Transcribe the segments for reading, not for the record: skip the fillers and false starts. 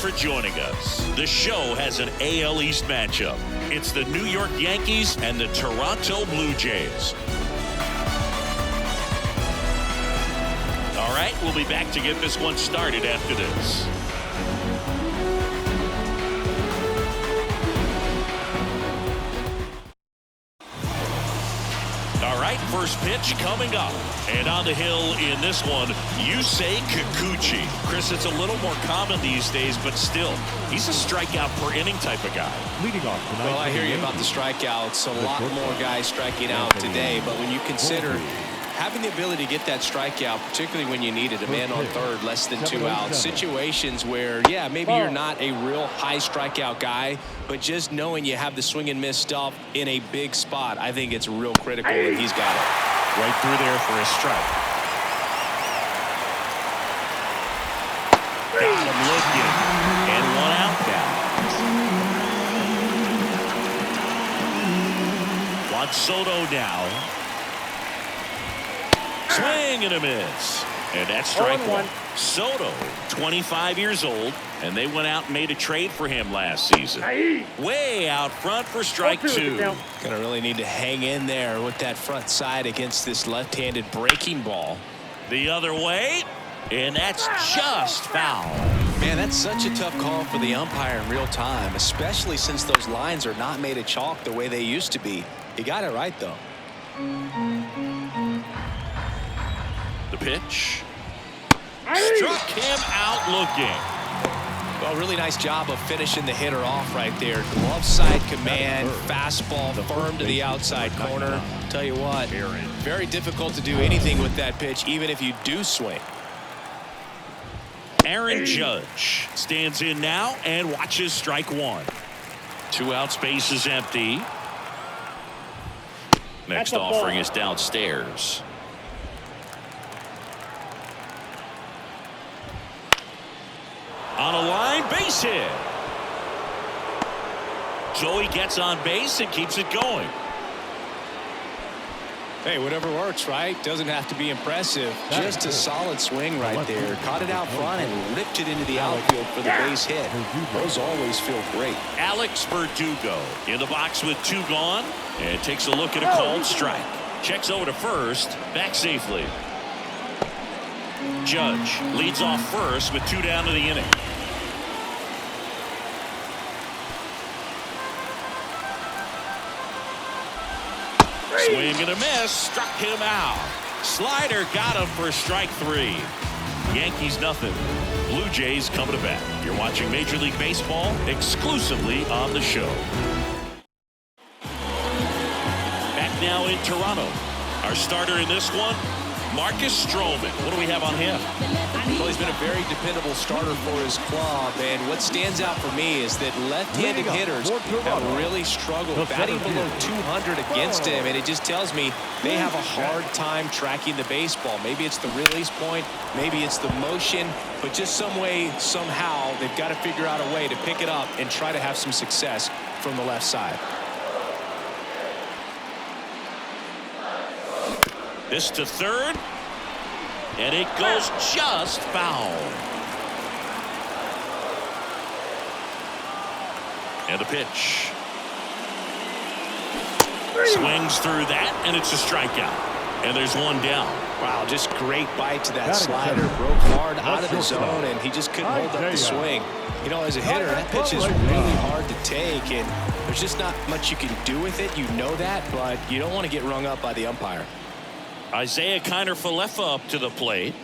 for joining us. The show has an AL East matchup. It's the New York Yankees and the Toronto Blue Jays. All right, we'll be back to get this one started after this. All right, first pitch coming up. And on the hill in this one, Yusei Kikuchi. Chris, it's a little more common these days, but still, he's a strikeout per inning type of guy. Leading off tonight. Well, I hear you about the strikeouts. A lot more guys striking out today, but when you consider having the ability to get that strikeout, particularly when you need it, a man on third, less than 2 outs, situations where, yeah, maybe you're not a real high strikeout guy, but just knowing you have the swing and miss stuff in a big spot, I think it's real critical, and he's got it. Right through there for a strike. Got him looking. And 1 out now. Juan Soto now. Swing and a miss. And that's strike one. Soto, 25 years old, and they went out and made a trade for him last season. Way out front for strike 2. Gonna really need to hang in there with that front side against this left-handed breaking ball. The other way, and that's just foul. Man, that's such a tough call for the umpire in real time, especially since those lines are not made of chalk the way they used to be. He got it right, though. The pitch. Struck him out looking. Well, really nice job of finishing the hitter off right there. Glove side command, fastball firm to the outside corner. Tell you what, very difficult to do anything with that pitch, even if you do swing. Aaron Judge stands in now and watches strike 1. 2 out, space is empty. Next offering is downstairs. On a line, base hit. Joey gets on base and keeps it going. Hey, whatever works, right? Doesn't have to be impressive. Just a solid swing right there. Caught it out front and ripped it into the outfield for the base hit. Those always feel great. Alex Verdugo in the box with 2 gone and takes a look at a called strike. Checks over to first, back safely. Judge leads off first with 2 down to the inning. Swing and a miss, struck him out. Slider got him for strike 3. Yankees nothing. Blue Jays coming to bat. You're watching Major League Baseball exclusively on the show. Back now in Toronto. Our starter in this one, Marcus Stroman. What do we have on him? Well, he's been a very dependable starter for his club, and what stands out for me is that left-handed hitters have really struggled batting below 200 against him, and it just tells me they have a hard time tracking the baseball. Maybe it's the release point, maybe it's the motion, but just some way, somehow, they've got to figure out a way to pick it up and try to have some success from the left side. This to third, and it goes just foul. And a pitch. Swings through that, and it's a strikeout. And there's 1 down. Wow, just great bite to that slider. Broke hard out of the zone, and he just couldn't hold up the swing. You know, as a hitter, that pitch is really hard to take, and there's just not much you can do with it. You know that, but you don't want to get rung up by the umpire. Isaiah Kiner-Falefa up to the plate.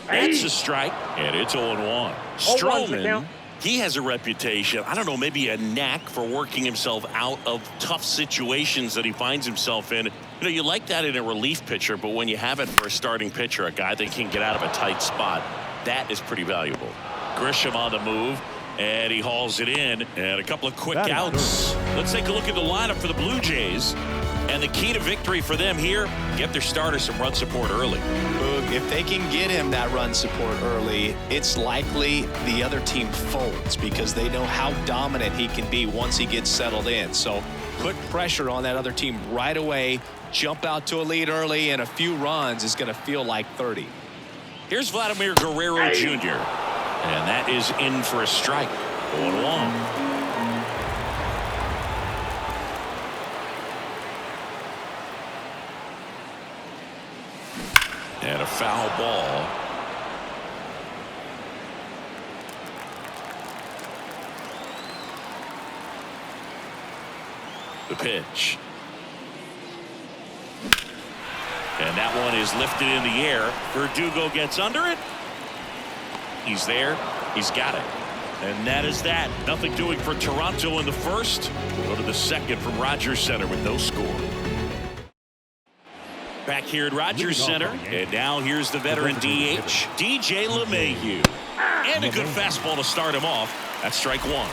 That's a strike, and it's 0-1. Stroman, he has a reputation, I don't know, maybe a knack for working himself out of tough situations that he finds himself in. You know, you like that in a relief pitcher, but when you have it for a starting pitcher, a guy that can get out of a tight spot, that is pretty valuable. Grisham on the move, and he hauls it in, and a couple of quick outs. Let's take a look at the lineup for the Blue Jays. And the key to victory for them here, get their starter some run support early. If they can get him that run support early, it's likely the other team folds because they know how dominant he can be once he gets settled in. So put pressure on that other team right away, jump out to a lead early, and a few runs is going to feel like 30. Here's Vladimir Guerrero Jr. And that is in for a strike. 0-1. And a foul ball. The pitch. And that one is lifted in the air. Verdugo gets under it. He's there. He's got it. And that is that. Nothing doing for Toronto in the first. We'll go to the second from Rogers Center with no score. Back here at Rogers Center. And now here's the veteran DH, DJ LeMahieu. And a good fastball to start him off. That's strike one.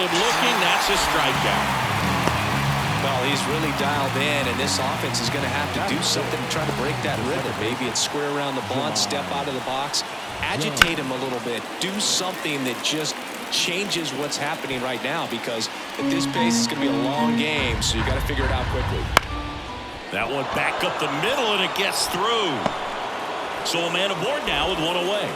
Looking, that's a strikeout. Well, he's really dialed in, and this offense is going to have to do something to try to break that rhythm. Maybe it's square around the bunt, step out of the box, agitate him a little bit, do something that just changes what's happening right now, because at this pace it's going to be a long game, so you got to figure it out quickly. That one back up the middle, and it gets through. So a man aboard now with one away.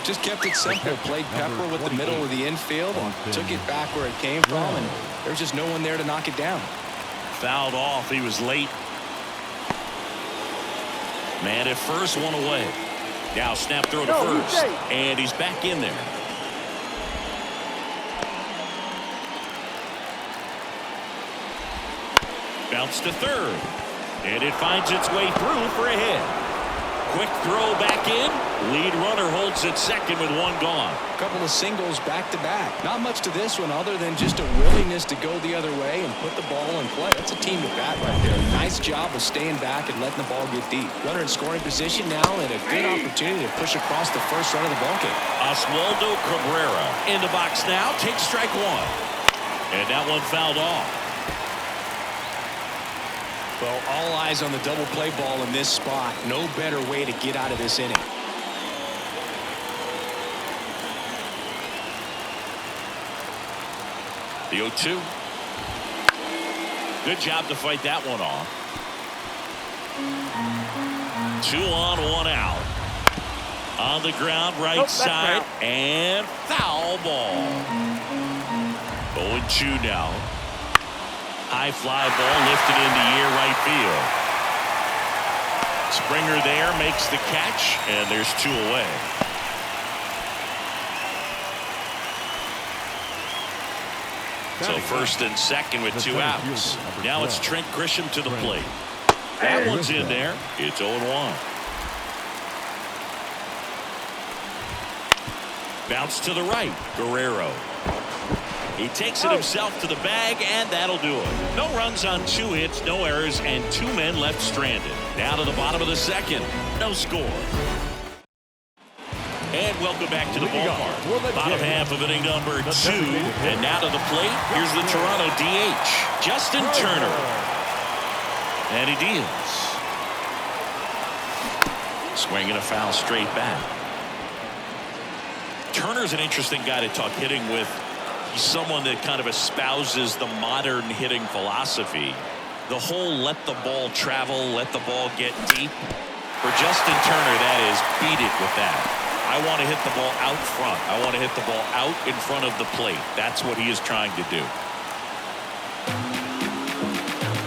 Just kept it simple. Played pepper with the middle of the infield and took it back where it came from, and there's just no one there to knock it down. Fouled off. He was late. Man at first, one away. Now snap throw to first, and he's back in there. Bounce to third, and it finds its way through for a hit. Quick throw back in. Lead runner holds at second with one gone. A couple of singles back to back. Not much to this one other than just a willingness to go the other way and put the ball in play. That's a team at bat right there. Nice job of staying back and letting the ball get deep. Runner in scoring position now, and a good opportunity to push across the first run of the ball game. Oswaldo Cabrera in the box now. Takes strike one. And that one fouled off. Well, all eyes on the double play ball in this spot. No better way to get out of this inning. The 0-2. Good job to fight that one off. 2 on, 1 out. On the ground, right side, and foul ball. 0-2 now. High fly ball lifted in the air, right field. Springer there makes the catch, and there's 2 away. So first and second with 2 outs. Now it's Trent Grisham to the plate. That one's in there. It's 0-1. Bounce to the right. Guerrero. He takes it himself to the bag, and that'll do it. No runs on 2 hits, no errors, and 2 men left stranded. Now to the bottom of the second. No score. And welcome back to the ballpark. Bottom half of inning number 2. And now to the plate, here's the Toronto DH, Justin Turner. And he deals. Swinging a foul straight back. Turner's an interesting guy to talk hitting with. He's someone that kind of espouses the modern hitting philosophy. The whole let the ball travel, let the ball get deep. For Justin Turner, that is beat it with that. I want to hit the ball out front. I want to hit the ball out in front of the plate. That's what he is trying to do.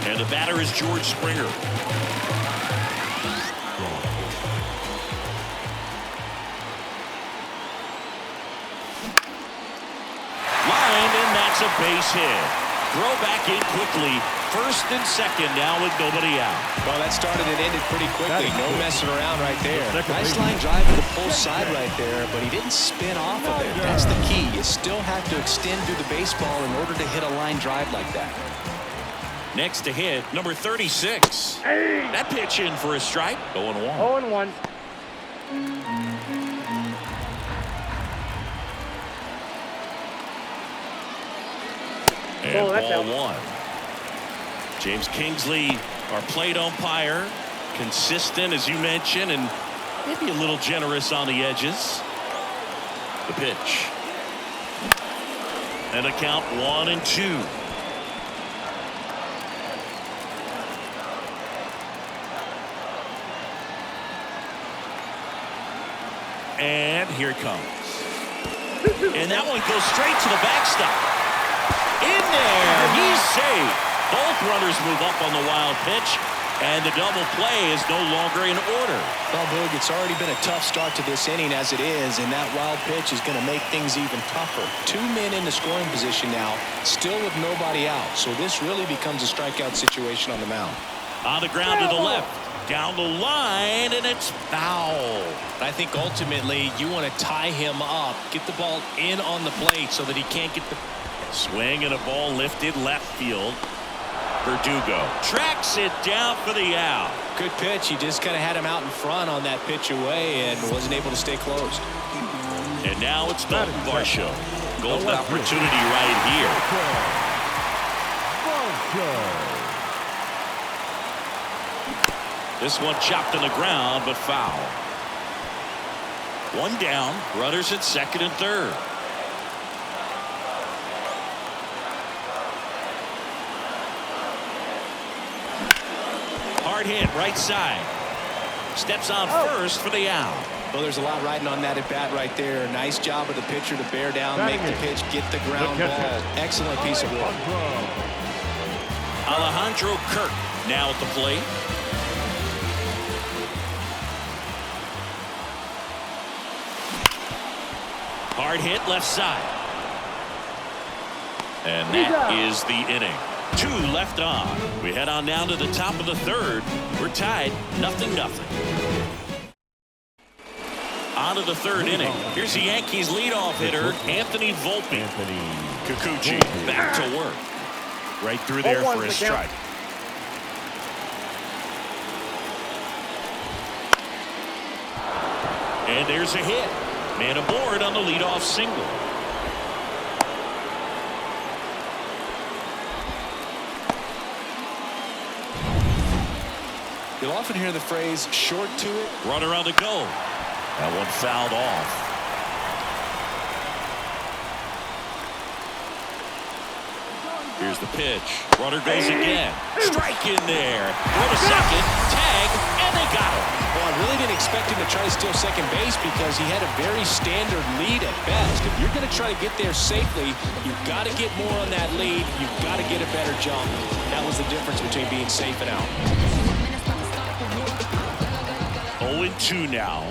And the batter is George Springer. A base hit. Throw back in quickly. First and second now with nobody out. Well, that started and ended pretty quickly. No messing around right there. Nice line drive to the pull side right there, but he didn't spin off of it. That's the key. You still have to extend through the baseball in order to hit a line drive like that. Next to hit, number 36. That pitch in for a strike. 0-1. 0-1. And ball 1. James Kingsley, our plate umpire, consistent as you mentioned, and Maybe a little generous on the edges. The pitch. And a count 1-2. And here it comes. And that one goes straight to the backstop. In there. He's safe. Both runners move up on the wild pitch. And the double play is no longer in order. Well, Boog, it's already been a tough start to this inning as it is, and that wild pitch is going to make things even tougher. 2 men in the scoring position now, still with nobody out. So this really becomes a strikeout situation on the mound. On the ground to the left. Down the line, and it's foul. I think ultimately you want to tie him up, get the ball in on the plate so that he can't get the swing, and a ball lifted left field. Verdugo tracks it down for the out. Good pitch. He just kind of had him out in front on that pitch away and wasn't able to stay closed. And now it's Dalton Varsho. Golden opportunity right here. This one chopped on the ground, but foul. One down. Runners at second and third. Hard hit right side. Steps on first for the out. Well, there's a lot riding on that at bat right there. Nice job of the pitcher to bear down, make the pitch, get the ground ball. Excellent piece of work. Alejandro Kirk now at the plate. Hard hit left side. And that is the inning. 2 left on. We head on down to the top of the third. We're tied 0-0. On to the third inning. Here's the Yankees leadoff hitter, Anthony Volpe. Kikuchi back to work. Right through there for a strike. And there's a hit. Man aboard on the leadoff single. You'll often hear the phrase short to it. Runner on the go. That one fouled off. Here's the pitch. Runner goes again. Strike in there. Throw to second. Tag. And they got him. Well, I really didn't expect him to try to steal second base because he had a very standard lead at best. If you're going to try to get there safely, you've got to get more on that lead. You've got to get a better jump. That was the difference between being safe and out. 0-2 now.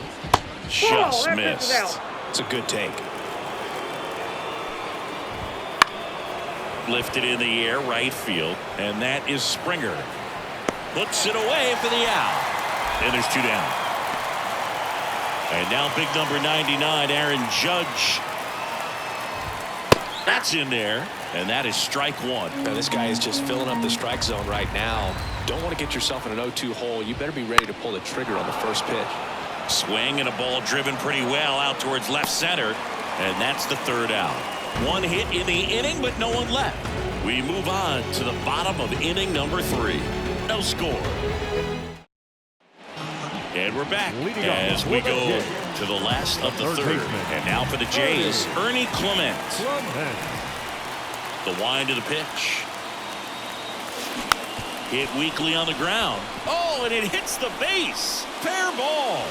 Just missed. It's a good take. Lifted in the air, right field. And that is Springer. Puts it away for the out. And there's 2 down. And now big number 99, Aaron Judge. That's in there. And that is strike 1. Now, this guy is just filling up the strike zone right now. Don't want to get yourself in an 0-2 hole. You better be ready to pull the trigger on the first pitch. Swing and a ball driven pretty well out towards left center. And that's the third out. 1 hit in the inning, but no one left. We move on to the bottom of inning number 3. No score. And we're back as we go to the last of the third. And now for the Jays, Ernie Clement. The wind of the pitch. Hit weakly on the ground. Oh, and it hits the base. Fair ball.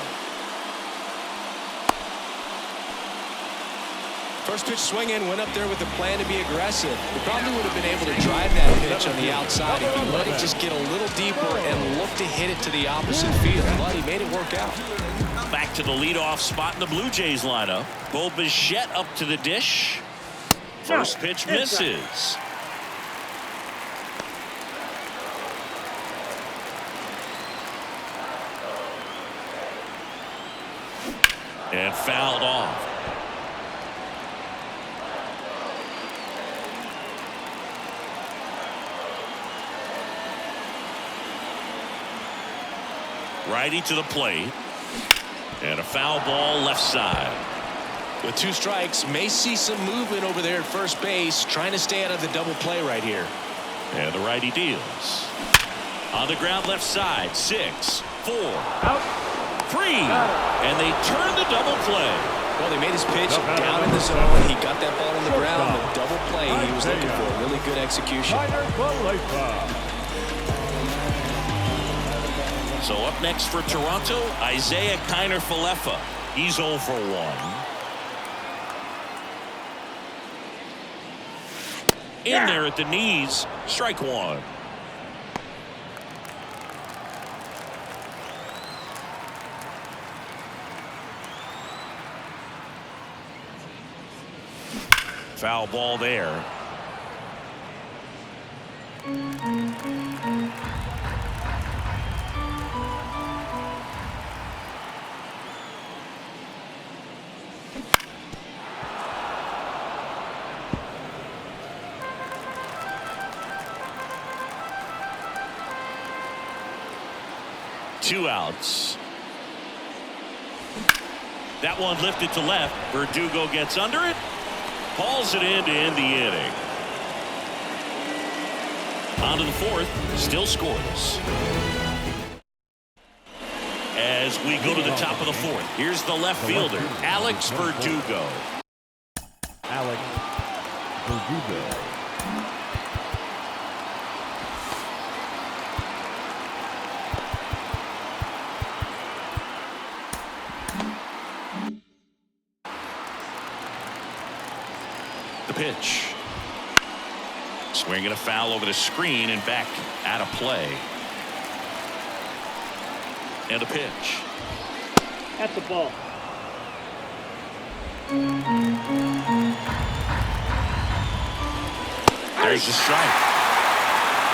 First pitch swinging, went up there with the plan to be aggressive. He probably would have been able to drive that pitch on the outside if he let it just get a little deeper and look to hit it to the opposite field. But he made it work out. Back to the leadoff spot in the Blue Jays lineup. Bo Bichette up to the dish. First pitch misses. And fouled off. Righty to the plate. And a foul ball left side. With 2 strikes, may see some movement over there at first base, trying to stay out of the double play right here. And the righty deals. On the ground left side, 6-4. Out. free. And they turn the double play. Well, they made his pitch down in the zone. He got that ball on the ground. The double play he was looking for. Really good execution. So up next for Toronto, Isaiah Kiner-Falefa. He's 0 for 1. In there at the knees, strike 1. Foul ball there. Two outs. That one lifted to left. Verdugo gets under it. Hauls it in to end the inning. On to the fourth. Still scoreless. As we go to the top of the fourth. Here's the left fielder, Alex Verdugo. Alex Verdugo. Pitch. Swinging a foul over the screen and back out of play. And a pitch. At the ball. There's the strike.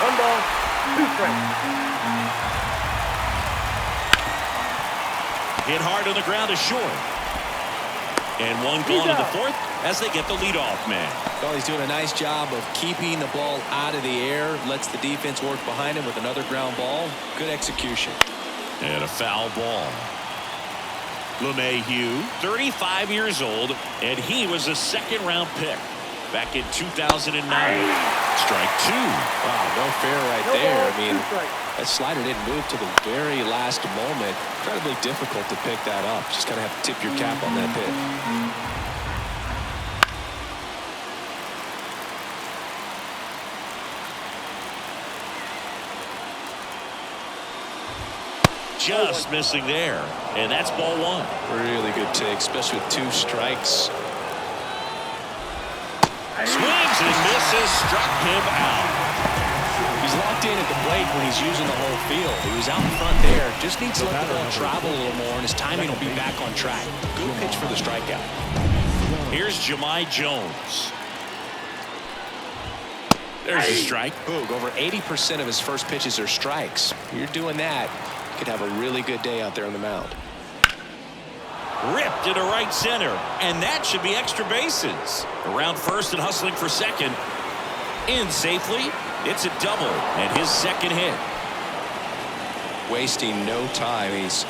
1 ball, 2 strikes. Hit hard on the ground is short. And one gone to the fourth as they get the leadoff man. Well, he's doing a nice job of keeping the ball out of the air. Lets the defense work behind him with another ground ball. Good execution. And a foul ball. LeMahieu, 35 years old, and he was a second-round pick back in 2009. Strike 2. Wow, no fair right there. I mean, that slider didn't move to the very last moment. Incredibly difficult to pick that up. Just kind of have to tip your cap on that pitch. Just missing there, and that's ball 1. Really good take, especially with 2 strikes. Swings and misses, struck him out. He's locked in at the plate when he's using the whole field. He was out in front there. Just needs to let the ball travel a little more, and his timing will be back on track. Good pitch for the strikeout. Here's Jahmai Jones. There's a strike. Boog, over 80% of his first pitches are strikes. You're doing that. Could have a really good day out there on the mound. Ripped into right center, and that should be extra bases. Around first and hustling for second. In safely. It's a double and his second hit. Wasting no time. He's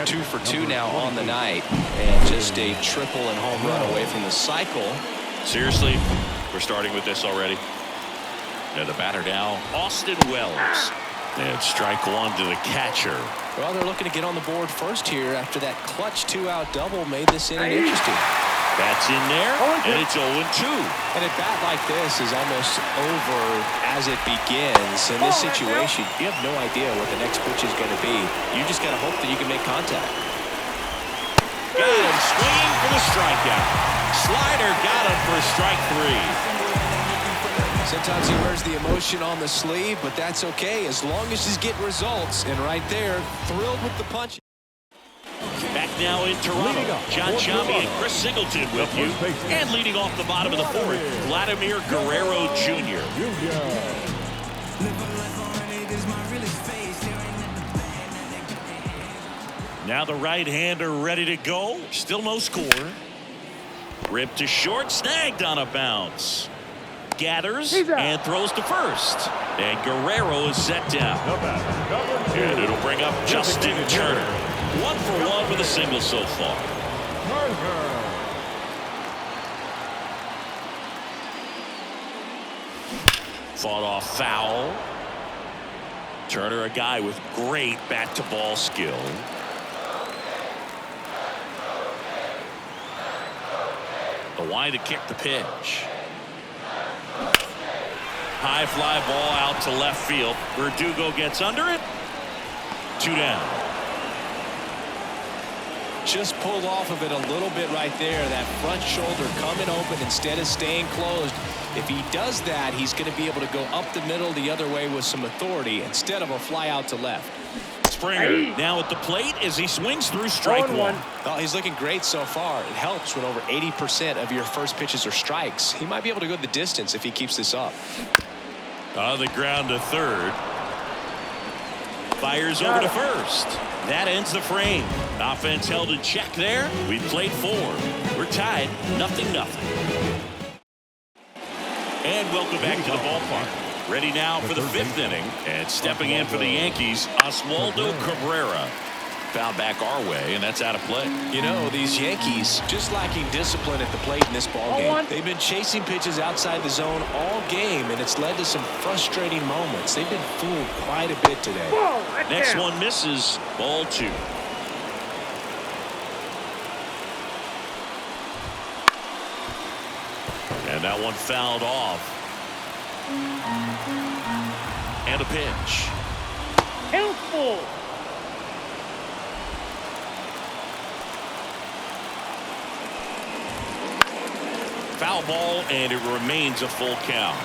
2 for 2 now on the night, and just a triple and home run away from the cycle. Seriously, we're starting with this already. And the batter now, Austin Wells. And strike 1 to the catcher. Well, they're looking to get on the board first here after that clutch 2-out double made this inning interesting. That's in there, and it's 0-2. And a bat like this is almost over as it begins. In this situation, you have no idea what the next pitch is going to be. You just got to hope that you can make contact. Got him swinging for the strikeout. Slider got him for strike 3. Sometimes he wears the emotion on the sleeve, but that's okay as long as he's getting results. And right there, thrilled with the punch. Back now in Toronto, John Chami and Chris Singleton with you. And leading off the bottom of the fourth, Vladimir Guerrero Jr. Now the right-hander ready to go. Still no score. Ripped to short, snagged on a bounce. Gathers and throws to first. And Guerrero is set down. And it'll bring up Justin Turner. 1 for 1 with a single so far. Fought off foul. Turner, a guy with great bat-to-ball skill. The wide to kick the pitch. High fly ball out to left field. Verdugo gets under it. 2 down. Just pulled off of it a little bit right there. That front shoulder coming open instead of staying closed. If he does that, he's going to be able to go up the middle the other way with some authority instead of a fly out to left. Springer now at the plate as he swings through strike one. Oh, he's looking great so far. It helps when over 80% of your first pitches are strikes. He might be able to go the distance if he keeps this up. On the ground to third. Fires over to first. That ends the frame. Offense held in check there. We played 4. We're tied 0-0. And welcome back to the ballpark. Ready now for the 5th inning. And stepping in for the Yankees, Oswaldo Cabrera. Found back our way, and that's out of play. You know, these Yankees just lacking discipline at the plate in this ballgame. They've been chasing pitches outside the zone all game, and it's led to some frustrating moments. They've been fooled quite a bit today. Next one misses. Ball 2. And that one fouled off. And a pitch. Helpful. Foul ball, and it remains a full count.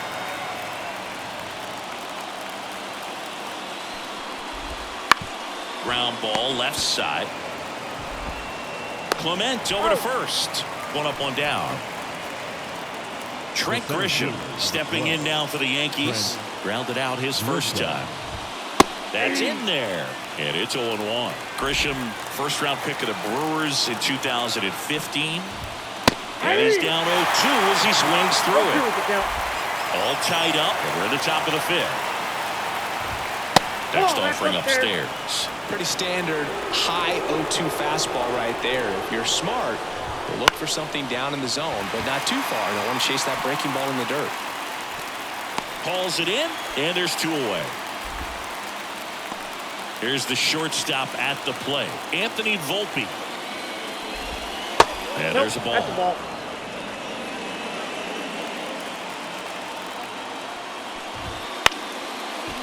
Ground ball left side. Clement over to first. 1 up, 1 down. Trent Grisham stepping in now for the Yankees. Grounded out his first time. That's in there. And it's 0-1. Grisham, first round pick of the Brewers in 2015. And he's down 0-2 as he swings through it. All tied up, and we're at the top of the 5th. Next offering upstairs. Pretty standard high 0-2 fastball right there. If you're smart, you'll look for something down in the zone, but not too far. Don't want to chase that breaking ball in the dirt. Calls it in, and there's 2 away. Here's the shortstop at the plate, Anthony Volpe. And there's a ball. That's a ball.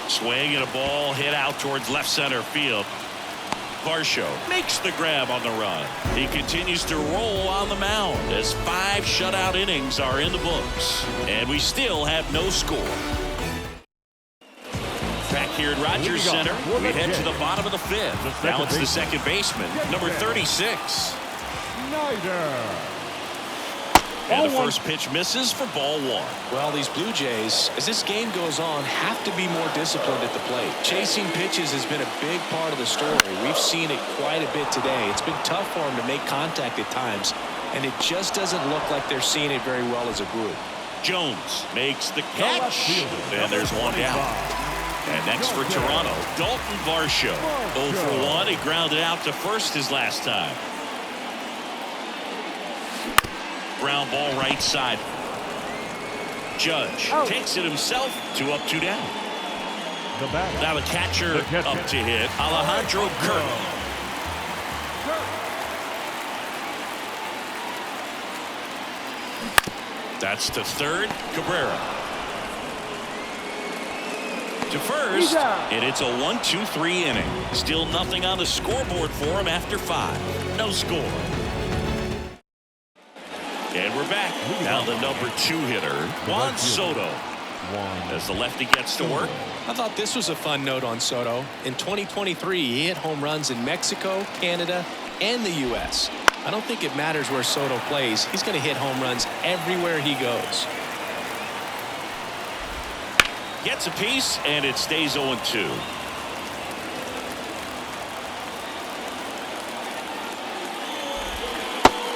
Swing and a ball hit out towards left center field. Varsho makes the grab on the run. He continues to roll on the mound as 5 shutout innings are in the books. And we still have no score. Back here at Rogers Center, we head to the bottom of the 5th. Now it's the second baseman, number 36. And the first pitch misses for ball 1. Well, these Blue Jays, as this game goes on, have to be more disciplined at the plate. Chasing pitches has been a big part of the story. We've seen it quite a bit today. It's been tough for them to make contact at times, and it just doesn't look like they're seeing it very well as a group. Jones makes the catch, and there's 1 down. And next for Toronto, Dalton Varsho. 0 for 1. He grounded out to first his last time. Ground ball right side. Judge takes it himself. 2 up, 2 down. Now the catcher up to hit, Alejandro Kirk. That's to third, Cabrera. To first, and it's a 1-2-3 inning. Still nothing on the scoreboard for him after 5. No score. And we're back. Now the number 2 hitter, Juan Soto. As the lefty gets to work. I thought this was a fun note on Soto. In 2023, he hit home runs in Mexico, Canada, and the U.S. I don't think it matters where Soto plays. He's going to hit home runs everywhere he goes. Gets a piece, and it stays 0-2.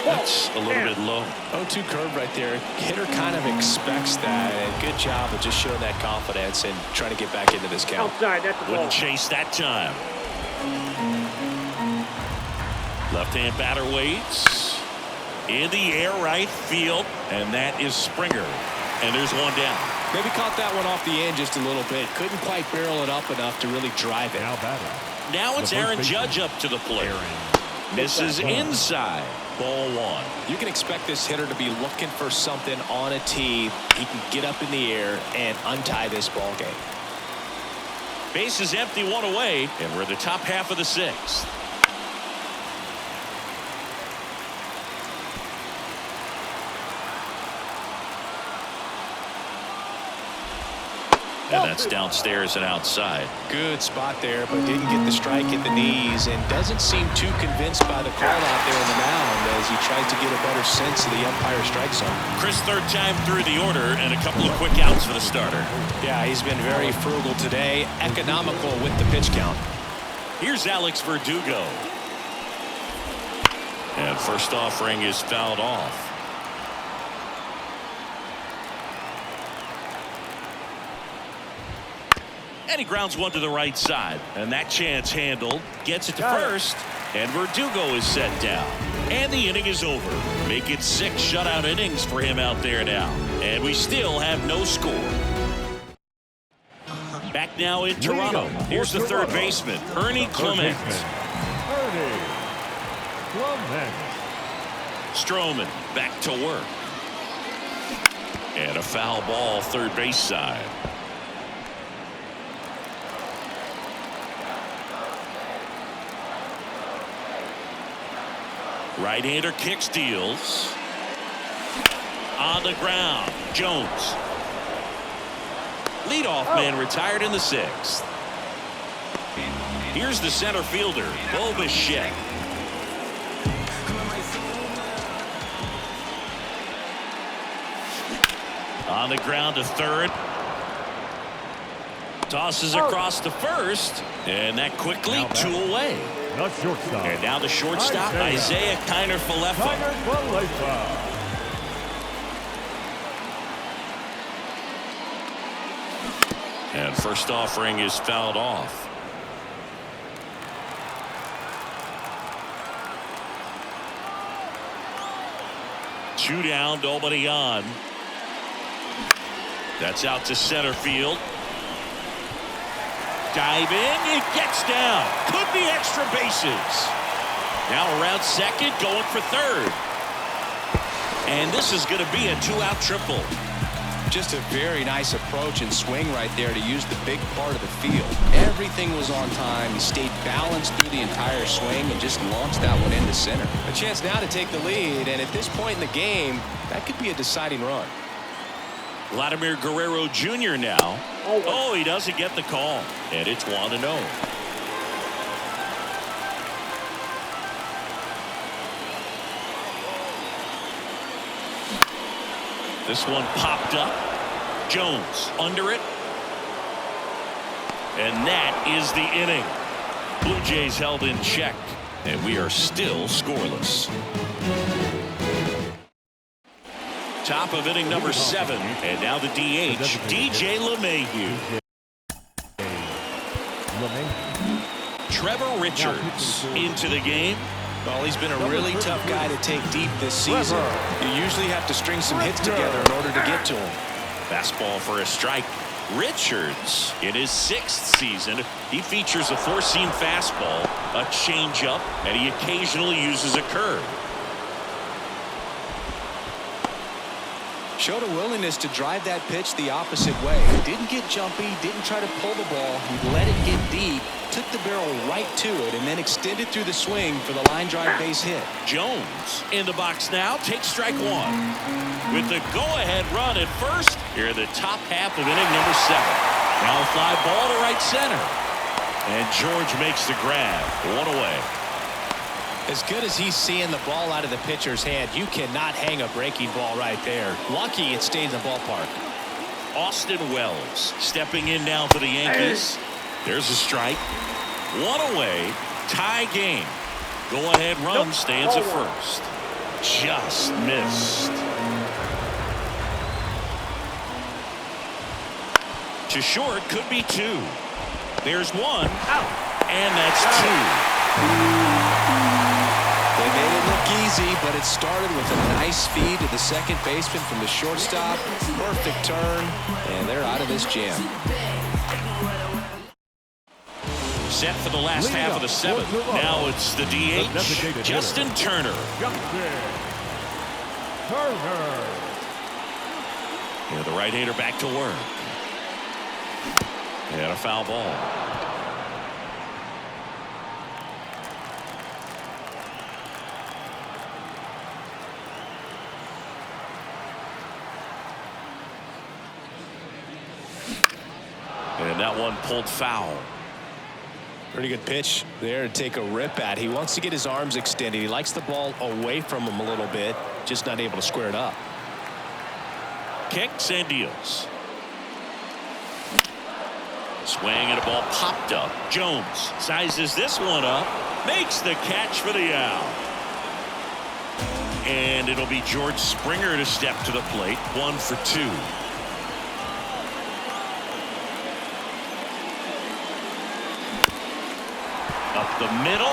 That's a little bit low. 0-2 curve right there. Hitter kind of expects that. And good job of just showing that confidence and trying to get back into this count. Outside, that's the ball. Wouldn't chase that time. Left-hand batter waits. In the air right field. And that is Springer. And there's 1 down. Maybe caught that one off the end just a little bit. Couldn't quite barrel it up enough to really drive it. Now it's Aaron Judge up to the plate. Misses inside. Ball one. You can expect this hitter to be looking for something on a tee. He can get up in the air and untie this ball game. Base is empty, one away, and we're in the top half of the sixth. And that's downstairs and outside. Good spot there, but didn't get the strike at the knees and doesn't seem too convinced by the call out there on the mound as he tries to get a better sense of the umpire strike zone. Chris, third time through the order and a couple of quick outs for the starter. Yeah, he's been very frugal today, economical with the pitch count. Here's Alex Verdugo. And first offering is fouled off. And he grounds one to the right side. And that chance handled. Gets it to first. And Verdugo is set down. And the inning is over. Make it 6 shutout innings for him out there now. And we still have no score. Back now in Toronto. Here's the third baseman, Ernie Clement. Stroman back to work. And a foul ball third base side. Right-hander kicks, deals. On the ground, Jones. Leadoff man retired in the sixth. Here's the center fielder, Bo Bichette. On the ground to third. Tosses across to first. And that quickly, 2 away. The shortstop. And now the shortstop, Isaiah Kiner-Falefa. And first offering is fouled off. Two down, nobody on. That's out to center field. Diving, it gets down. Could be extra bases. Now around second, going for third. And this is going to be a 2-out triple. Just a very nice approach and swing right there to use the big part of the field. Everything was on time. He stayed balanced through the entire swing and just launched that one into center. A chance now to take the lead, and at this point in the game, that could be a deciding run. Vladimir Guerrero Jr. now. Oh, he doesn't get the call. And it's 1-0. This one popped up. Jones under it. And that is the inning. Blue Jays held in check. And we are still scoreless. Top of inning number 7. And now the DH, DJ LeMahieu. Trevor Richards into the game. Well, he's been a really tough guy to take deep this season. You usually have to string some hits together in order to get to him. Fastball for a strike. Richards in his 6th season. He features a 4-seam fastball, a changeup, and he occasionally uses a curve. Showed a willingness to drive that pitch the opposite way. Didn't get jumpy, didn't try to pull the ball. He let it get deep, took the barrel right to it, and then extended through the swing for the line drive base hit. Jones in the box now, takes strike 1. With the go-ahead run at first, here in the top half of inning number 7. Now a fly ball to right center. And George makes the grab. 1 away. As good as he's seeing the ball out of the pitcher's hand, you cannot hang a breaking ball right there. Lucky it stayed in the ballpark. Austin Wells stepping in now for the Yankees. There's a strike. 1 away. Tie game. Go-ahead run stands at first. Just missed. To short, could be 2. There's 1 out. And that's 2. They made it look easy, but it started with a nice feed to the second baseman from the shortstop. Perfect turn, and they're out of this jam. set for the last half of the seventh. Now it's the DH, Justin Turner. Yeah, the right-hander back to work. And a foul ball. And that one pulled foul. Pretty good pitch there to take a rip at. He wants to get his arms extended. He likes the ball away from him a little bit, just not able to square it up. Kicks and deals. Swing and a ball popped up. Jones sizes this one up, makes the catch for the out. And it'll be George Springer to step to the plate. 1 for 2. Up the middle.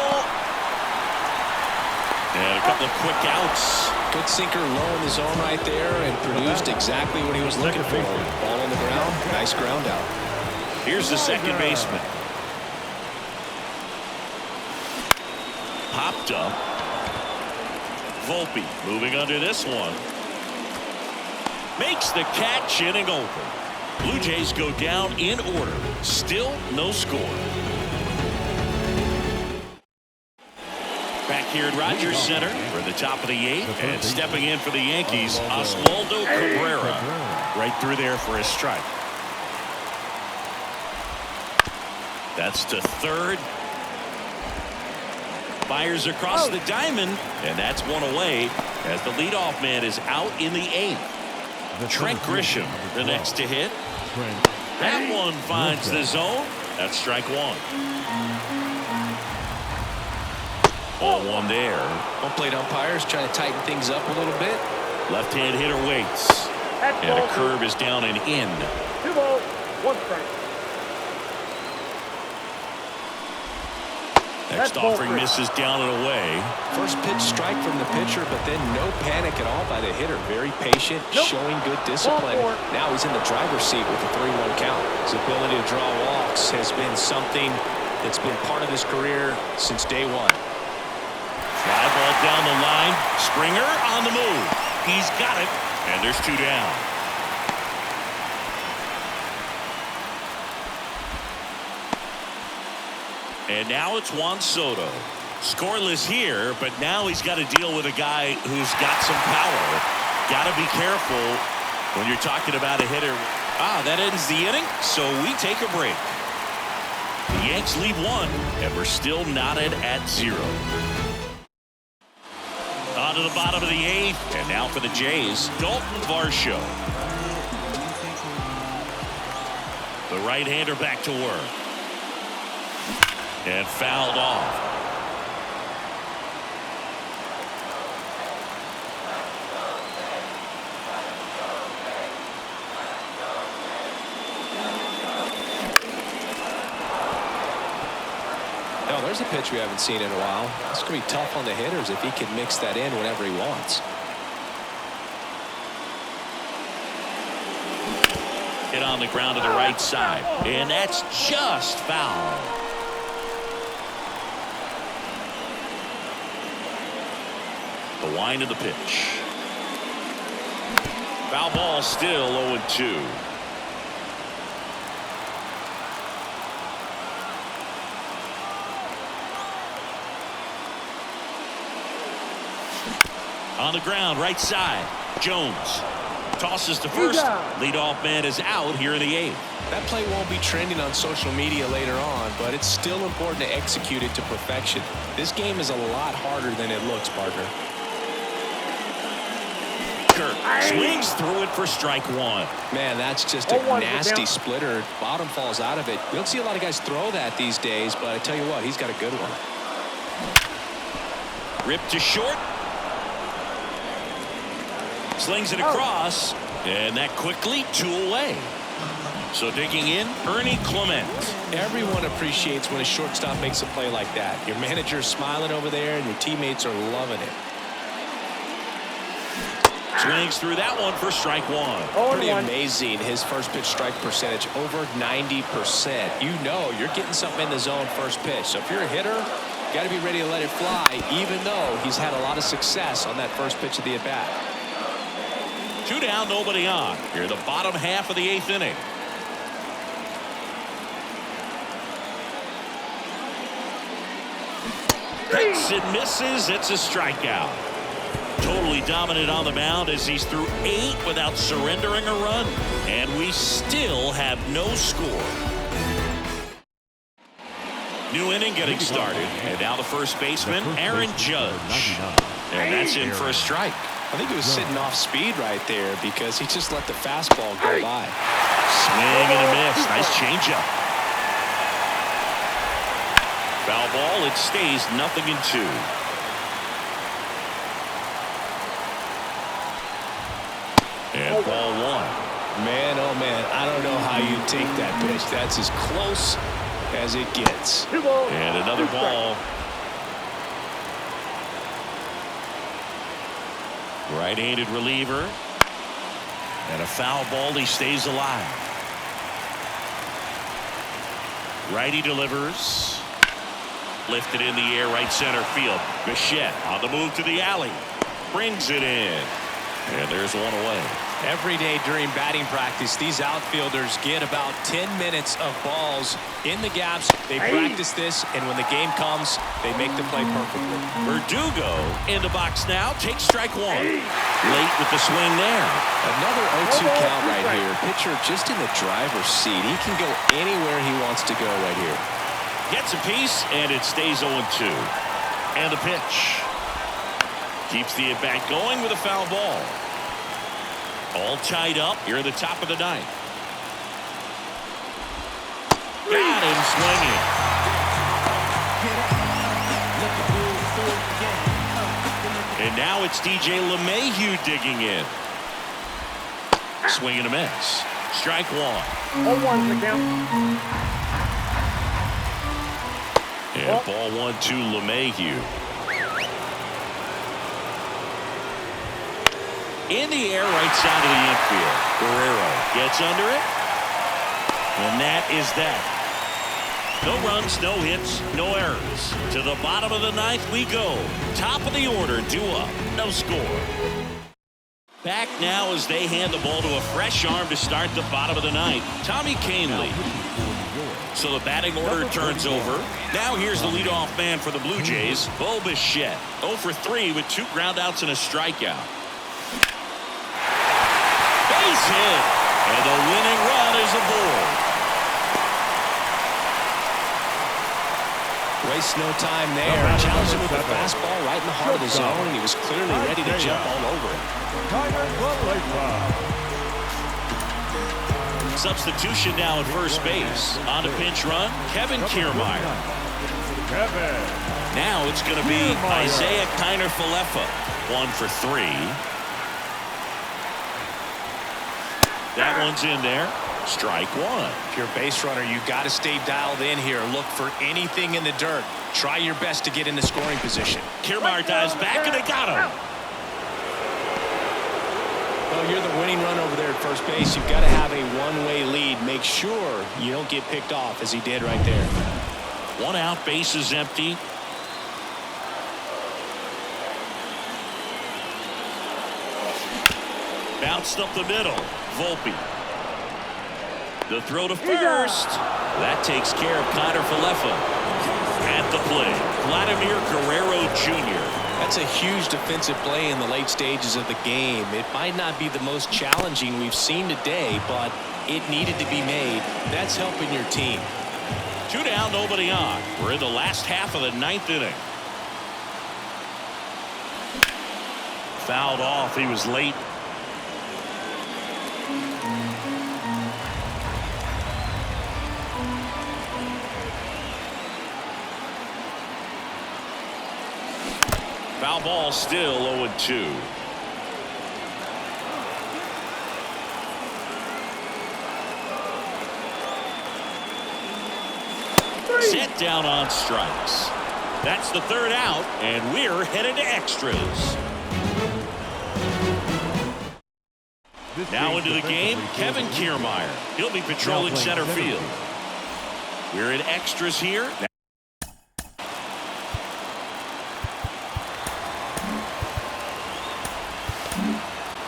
And a couple of quick outs. Good sinker low in the zone right there and produced exactly what he was looking for. Ball on the ground. Nice ground out. Here's the second baseman. Popped up. Volpe moving under this one. Makes the catch, inning over. Blue Jays go down in order. Still no score. Back here at Rogers Center for the top of the 8th, and stepping in for the Yankees, Oswaldo Cabrera. Right through there for a strike. That's to third. Fires across the diamond, and that's one away as the leadoff man is out in the 8th. Trent Grisham, the next to hit. That one finds the zone. That's strike 1. Ball 1 there. Home plate umpires trying to tighten things up a little bit. Left-hand hitter waits. And a curve is down and in. 2 balls, 1 strike. Next offering misses down and away. First pitch strike from the pitcher, but then no panic at all by the hitter. Very patient, showing good discipline. Now he's in the driver's seat with a 3-1 count. His ability to draw walks has been something that's been part of his career since day 1. Fly ball down the line. Springer on the move. He's got it, and there's 2 down. And now it's Juan Soto. Scoreless here, but now he's got to deal with a guy who's got some power. Got to be careful when you're talking about a hitter. That ends the inning, so we take a break. The Yanks lead 1, and we're still knotted at 0. On to the bottom of the 8th, and now for the Jays, Dalton Varsho. The right-hander back to work. And fouled off. No, there's a pitch we haven't seen in a while. It's going to be tough on the hitters if he can mix that in whenever he wants. Hit on the ground to the right side, and that's just foul. The wind of the pitch. Foul ball, still 0-2. On the ground, right side. Jones tosses to first. Leadoff man is out here in the 8th. That play won't be trending on social media later on, but it's still important to execute it to perfection. This game is a lot harder than it looks, partner. Kirk swings through it for strike 1. Man, that's just a nasty splitter. Bottom falls out of it. You don't see a lot of guys throw that these days, but I tell you what, he's got a good one. Ripped to short. Slings it across, and that quickly 2 away. So digging in, Ernie Clement. Everyone appreciates when a shortstop makes a play like that. Your manager's smiling over there, and your teammates are loving it. Swings through that one for strike one. Pretty amazing. His first pitch strike percentage over 90%. You know you're getting something in the zone first pitch. So if you're a hitter, you got to be ready to let it fly, even though he's had a lot of success on that first pitch of the at-bat. 2 down, nobody on. Here, the bottom half of the 8th inning. Hits and misses. It's a strikeout. Totally dominant on the mound as he's through 8 without surrendering a run. And we still have no score. New inning getting started. And now the first baseman, Aaron Judge. And that's in for a strike. I think he was sitting off speed right there because he just let the fastball go by. Swing and a miss. Nice changeup. Foul ball. It stays 0-2. And ball one. Man, oh man, I don't know how you take that pitch. That's as close as it gets. And another ball. Right-handed reliever. And a foul ball. He stays alive. Righty delivers. Lifted in the air, right center field. Bichette on the move to the alley. Brings it in. And there's one away. Every day during batting practice, these outfielders get about 10 minutes of balls in the gaps. They practice this, and when the game comes, they make the play perfectly. Verdugo in the box now. Takes strike one. Late with the swing there. Another 0-2 count right here. Pitcher just in the driver's seat. He can go anywhere he wants to go right here. Gets a piece, and it stays 0-2. And the pitch. Keeps the at-bat going with a foul ball. All tied up here at the top of the 9th. Got him swinging. And now it's DJ LeMahieu digging in. Swing and a miss. Strike one. 0-1 the count. And ball one to LeMahieu. In the air, right side of the infield. Guerrero gets under it. And that is that. No runs, no hits, no errors. To the bottom of the 9th we go. Top of the order, due up. No score. Back now as they hand the ball to a fresh arm to start the bottom of the 9th. Tommy Kahnle. So the batting order turns over. Now here's the leadoff man for the Blue Jays, Bo Bichette. 0 for 3 with 2 groundouts and a strikeout. Base hit. And the winning run is aboard. Waste no time there. Challenged him with the fastball right in the heart of the zone, and he was clearly ready to jump all over it. Substitution now at first base. On a pinch run, Kevin Kiermaier. Now it's going to be Isaiah Kiner-Falefa. 1 for 3. That one's in there. Strike one. If you're a base runner, you got to stay dialed in here. Look for anything in the dirt. Try your best to get in the scoring position. Kiermaier dives back, and they got him. Well, you're the winning run over there at first base. You've got to have a one-way lead. Make sure you don't get picked off as he did right there. 1 out, base is empty. Bounced up the middle. Volpe. The throw to first. That takes care of Kiner-Falefa. At the plate, Vladimir Guerrero Jr. That's a huge defensive play in the late stages of the game. It might not be the most challenging we've seen today, but it needed to be made. That's helping your team. 2 down, nobody on. We're in the last half of the 9th inning. Fouled off. He was late. Foul ball, still 0-2. Set down on strikes. That's the 3rd out, and we're headed to extras. Now into the game, Kevin Kiermaier. He'll be patrolling center field. We're in extras here.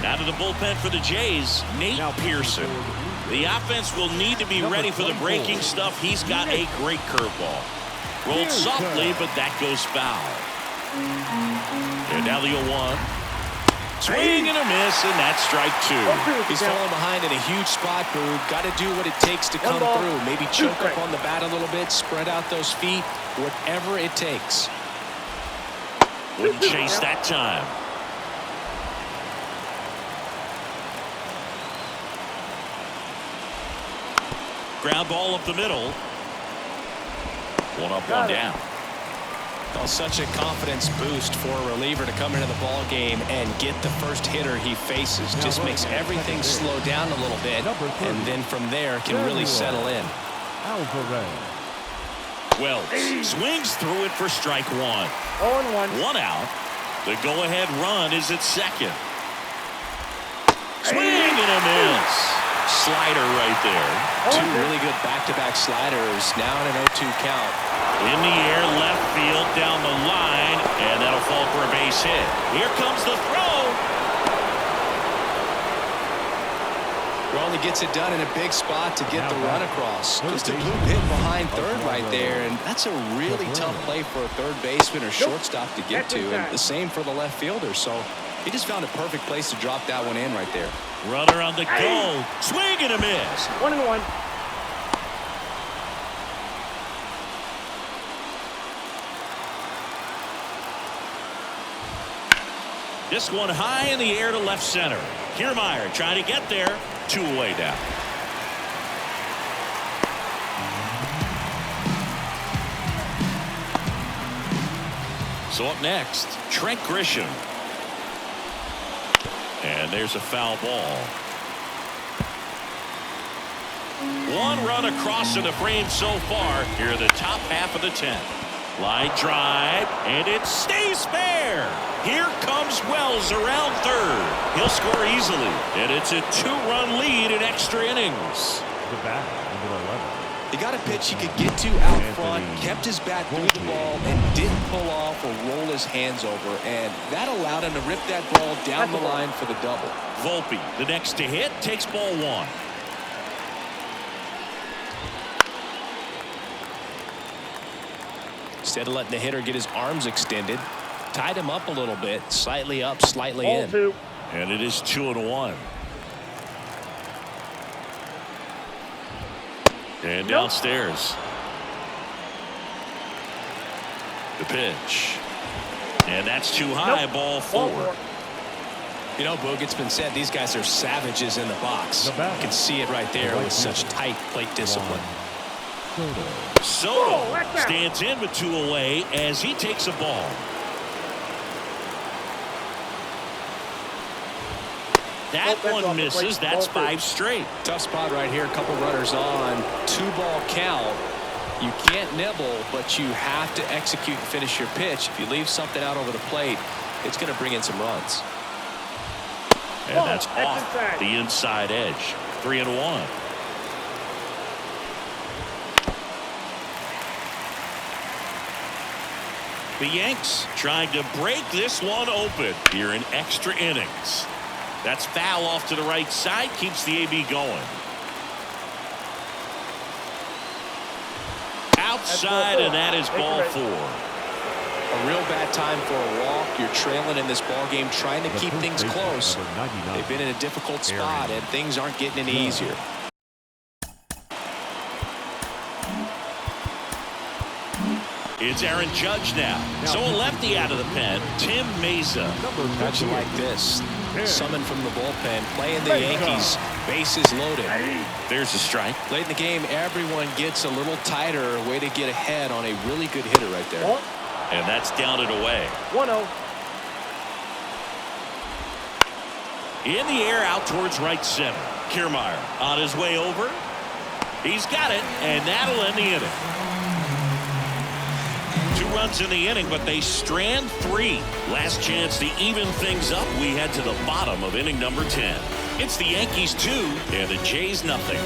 Now to the bullpen for the Jays, Nate Pearson. The offense will need to be ready for the breaking stuff. He's got a great curveball. Rolled softly, but that goes foul. And now the 0-1. Swing and a miss, and that's strike two. He's falling behind in a huge spot, Boog. Got to do what it takes to come through. Maybe choke up on the bat a little bit, spread out those feet, whatever it takes. Wouldn't chase that time. Ground ball up the middle. One up, one down. Well, such a confidence boost for a reliever to come into the ball game and get the first hitter he faces. Just makes everything slow down a little bit, and then from there can really settle in. Wells swings through it for strike one. 0-1. One out. The go-ahead run is at second. Swing and a miss. Slider right there. Two really good back-to-back sliders. Now in an 0-2 count. In the air, left field, down the line, and that'll fall for a base hit. Here comes the throw. Well, he gets it done in a big spot to get the run across. Just a blue hit behind third right there, and that's a really tough play for a third baseman or shortstop to get to, and the same for the left fielder. So he just found a perfect place to drop that one in right there. Runner on the go. Swing and a miss. 1-1. This one high in the air to left center. Kiermaier trying to get there. Two away down. So up next, Trent Grisham. And there's a foul ball. One run across in the frame so far. Here are the top half of the 10th. Line drive, and it stays fair. Here comes Wells around third. He'll score easily, and it's a 2-run lead in extra innings. The bat, number 11. He got a pitch he could get to out front, kept his bat through the ball, and didn't pull off or roll his hands over, and that allowed him to rip that ball down the line for the double. Volpe, the next to hit, takes ball one. Instead of letting the hitter get his arms extended, tied him up a little bit, slightly up, slightly in. 2. And it is 2-1. And downstairs. The pitch. And that's too high. Ball 4. You know, Boog, it's been said these guys are savages in the box. You can see it right there with such tight plate discipline. Soto stands in with 2 away as he takes a ball. That one misses. That's 5 straight. Tough spot right here. A couple runners on. 2-ball count. You can't nibble, but you have to execute and finish your pitch. If you leave something out over the plate, it's going to bring in some runs. And that's off the inside edge. 3-1. The Yanks trying to break this one open here in extra innings. That's foul off to the right side, keeps the AB going. Outside, and that is ball 4. A real bad time for a walk. You're trailing in this ball game, trying to keep things close. They've been in a difficult spot, and things aren't getting any easier. It's Aaron Judge now. So a lefty out of the pen, Tim Mesa. How'd you like this? Summoned from the bullpen, playing the Yankees, bases loaded. There's a strike. Late in the game, everyone gets a little tighter. Way to get ahead on a really good hitter right there. And that's down and away. 1-0. In the air out towards right center. Kiermaier on his way over. He's got it, and that'll end the inning. 2 runs in the inning, but they strand 3. Last chance to even things up. We head to the bottom of inning number 10. It's the Yankees 2 and the Jays nothing.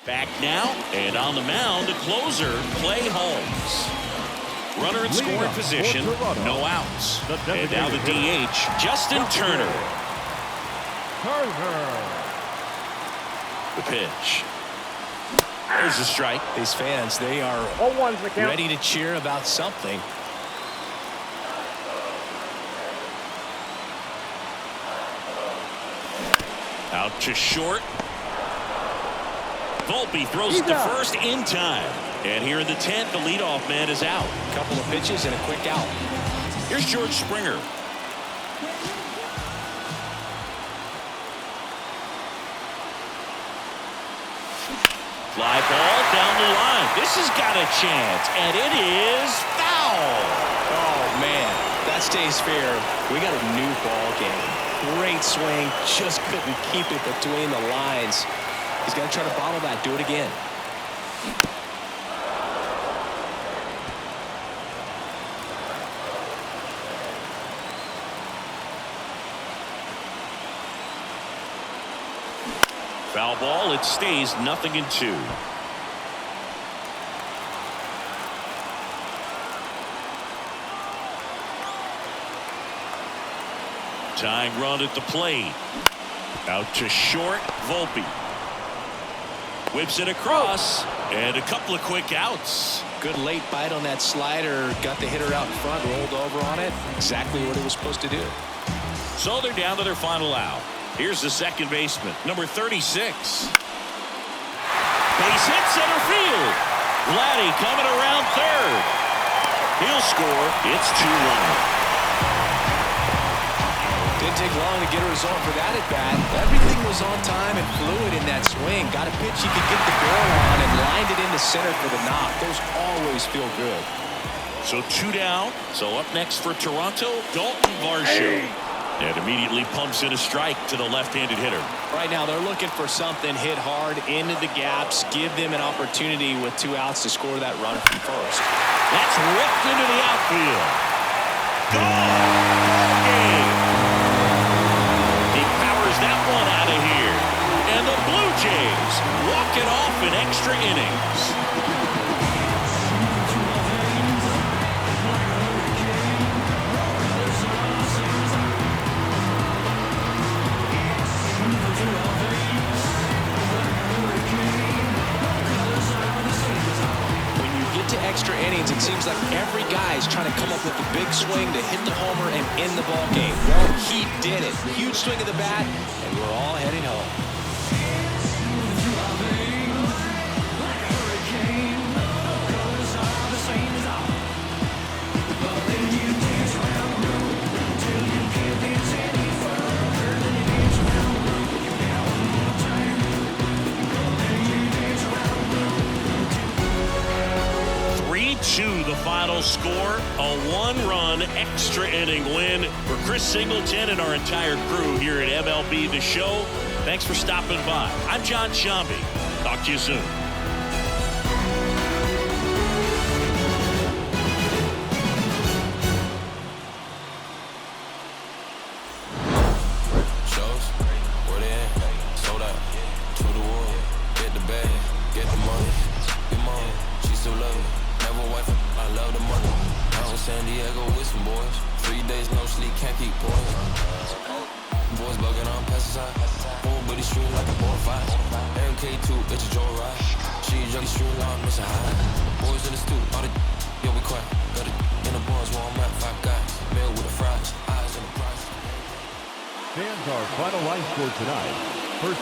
Back now and on the mound, the closer, Clay Holmes. Runner in scoring position, no outs. And now the DH, Justin Turner. The pitch. There's a strike. These fans, they are 0-1's the count. ready to cheer about something. Out to short. Volpe throws it to first in time. And here in the 10th, the leadoff man is out. Couple of pitches and a quick out. Here's George Springer. Fly ball down the line. This has got a chance, and it is foul. Oh, man, that stays fair. We got a new ball game. Great swing, just couldn't keep it between the lines. He's got to try to bottle that. Do it again. Foul ball. It stays 0-2. Tying run at the plate. Out to short. Volpe whips it across, and a couple of quick outs. Good late bite on that slider. Got the hitter out in front, rolled over on it. Exactly what it was supposed to do. So they're down to their final out. Here's the second baseman, number 36. Base hit center field. Vladdy coming around third. He'll score. It's 2-1. Didn't take long to get a result for that at bat. Everything was on time and fluid in that swing. Got a pitch you could get the barrel on and lined it into center for the knock. Those always feel good. So 2 down. So up next for Toronto, Dalton Varsho. And immediately pumps in a strike to the left-handed hitter. Right now they're looking for something hit hard into the gaps. Give them an opportunity with 2 outs to score that runner from first. That's ripped into the outfield. Gone. Game. He powers that one out of here. And the Blue Jays walk it off in extra innings. Extra innings, it seems like every guy is trying to come up with the big swing to hit the homer and end the ball game. Well, he did it. Huge swing of the bat, and we're all heading home. The final score, a 1-run extra inning win for Chris Singleton and our entire crew here at MLB The Show. Thanks for stopping by. I'm John Shambi. Talk to you soon. Shows, where they at? Sold out. To the world, get the bag, get the money. Get money, she still love me. Never wife, I love the money. Out in San Diego with some boys. 3 days no sleep, can't keep boys. Boys bugging on pesticide. Whole booty street like a 4-5. MK2, it's a joyride. She juggy street, I'm missing high. Boys in the stoop, all the yo, we quiet. Got it in the bars where I'm at, 5 guys. Meal with the fries, eyes in the price. Fans, our final line score tonight. First